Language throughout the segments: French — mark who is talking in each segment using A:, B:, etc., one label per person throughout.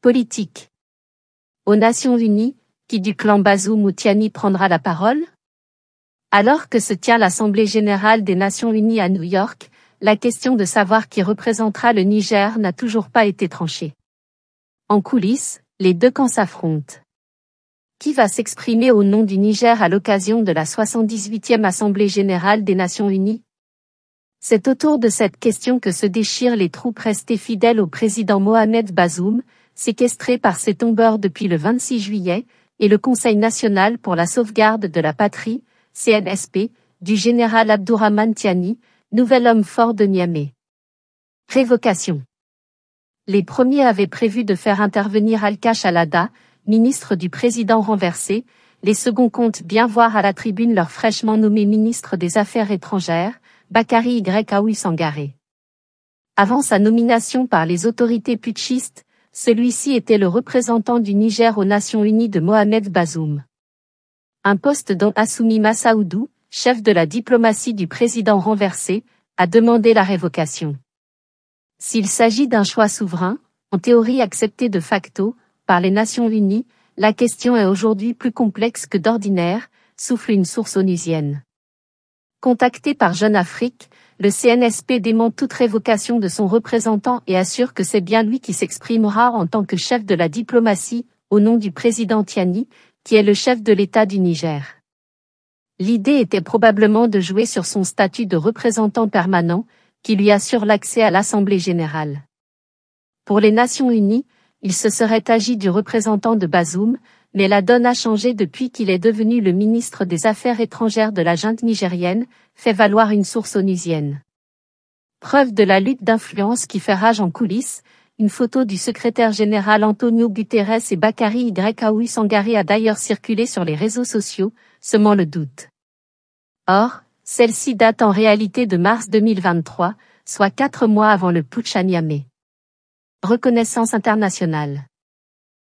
A: Politique. Aux Nations Unies, qui du clan Bazoum ou Tiani prendra la parole? Alors que se tient l'Assemblée générale des Nations Unies à New York, la question de savoir qui représentera le Niger n'a toujours pas été tranchée. En coulisses, les deux camps s'affrontent. Qui va s'exprimer au nom du Niger à l'occasion de la 78e Assemblée générale des Nations Unies? C'est autour de cette question que se déchirent les troupes restées fidèles au président Mohamed Bazoum, séquestré par ses tombeurs depuis le 26 juillet, et le Conseil national pour la sauvegarde de la patrie, CNSP, du général Abdourahmane Tiani, nouvel homme fort de Niamey. Révocation. Les premiers avaient prévu de faire intervenir Alkash Alada, ministre du président renversé, les seconds comptent bien voir à la tribune leur fraîchement nommé ministre des Affaires étrangères, Bakary Y. Aoui Sangaré. Avant sa nomination par les autorités putschistes, celui-ci était le représentant du Niger aux Nations Unies de Mohamed Bazoum. Un poste dont Assoumi Massaoudou, chef de la diplomatie du président renversé, a demandé la révocation. S'il s'agit d'un choix souverain, en théorie accepté de facto, par les Nations Unies, la question est aujourd'hui plus complexe que d'ordinaire, souffle une source onusienne. Contacté par Jeune Afrique, le CNSP dément toute révocation de son représentant et assure que c'est bien lui qui s'exprimera en tant que chef de la diplomatie, au nom du président Tiani, qui est le chef de l'État du Niger. L'idée était probablement de jouer sur son statut de représentant permanent, qui lui assure l'accès à l'Assemblée générale. Pour les Nations Unies, il se serait agi du représentant de Bazoum, mais la donne a changé depuis qu'il est devenu le ministre des Affaires étrangères de la junte nigérienne, fait valoir une source onusienne. Preuve de la lutte d'influence qui fait rage en coulisses, une photo du secrétaire général Antonio Guterres et Bakary Y. Aoui Sangaré a d'ailleurs circulé sur les réseaux sociaux, semant le doute. Or, celle-ci date en réalité de mars 2023, soit 4 mois avant le putsch à Niamey. Reconnaissance internationale.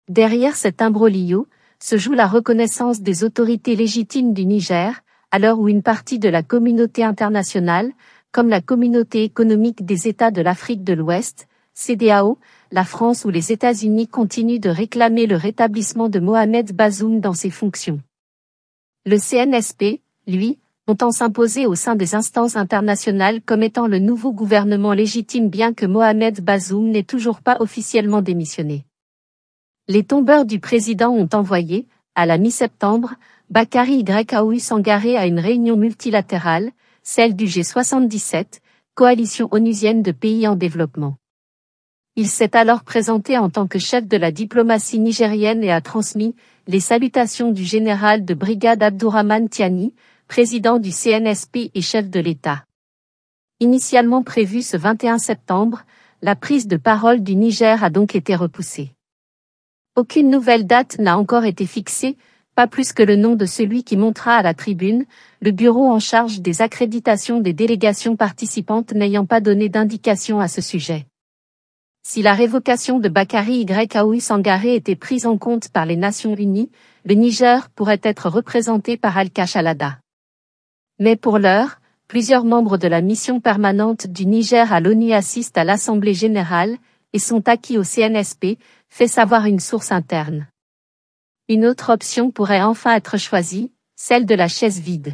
A: Derrière cet imbroglio, se joue la reconnaissance des autorités légitimes du Niger, à l'heure où une partie de la communauté internationale, comme la Communauté économique des États de l'Afrique de l'Ouest, CEDEAO, la France ou les États-Unis continuent de réclamer le rétablissement de Mohamed Bazoum dans ses fonctions. Le CNSP, lui, entend s'imposer au sein des instances internationales comme étant le nouveau gouvernement légitime bien que Mohamed Bazoum n'ait toujours pas officiellement démissionné. Les tombeurs du président ont envoyé, à la mi-septembre, Bakary Y. Aoui Sangaré à une réunion multilatérale, celle du G77, coalition onusienne de pays en développement. Il s'est alors présenté en tant que chef de la diplomatie nigérienne et a transmis les salutations du général de brigade Abdourahmane Tiani, président du CNSP et chef de l'État. Initialement prévue ce 21 septembre, la prise de parole du Niger a donc été repoussée. Aucune nouvelle date n'a encore été fixée, pas plus que le nom de celui qui montera à la tribune, le bureau en charge des accréditations des délégations participantes n'ayant pas donné d'indication à ce sujet. Si la révocation de Bakary Y. Aoui Sangaré était prise en compte par les Nations Unies, le Niger pourrait être représenté par Alkash Alada. Mais pour l'heure, plusieurs membres de la mission permanente du Niger à l'ONU assistent à l'Assemblée générale et sont acquis au CNSP, fait savoir une source interne. Une autre option pourrait enfin être choisie, celle de la chaise vide.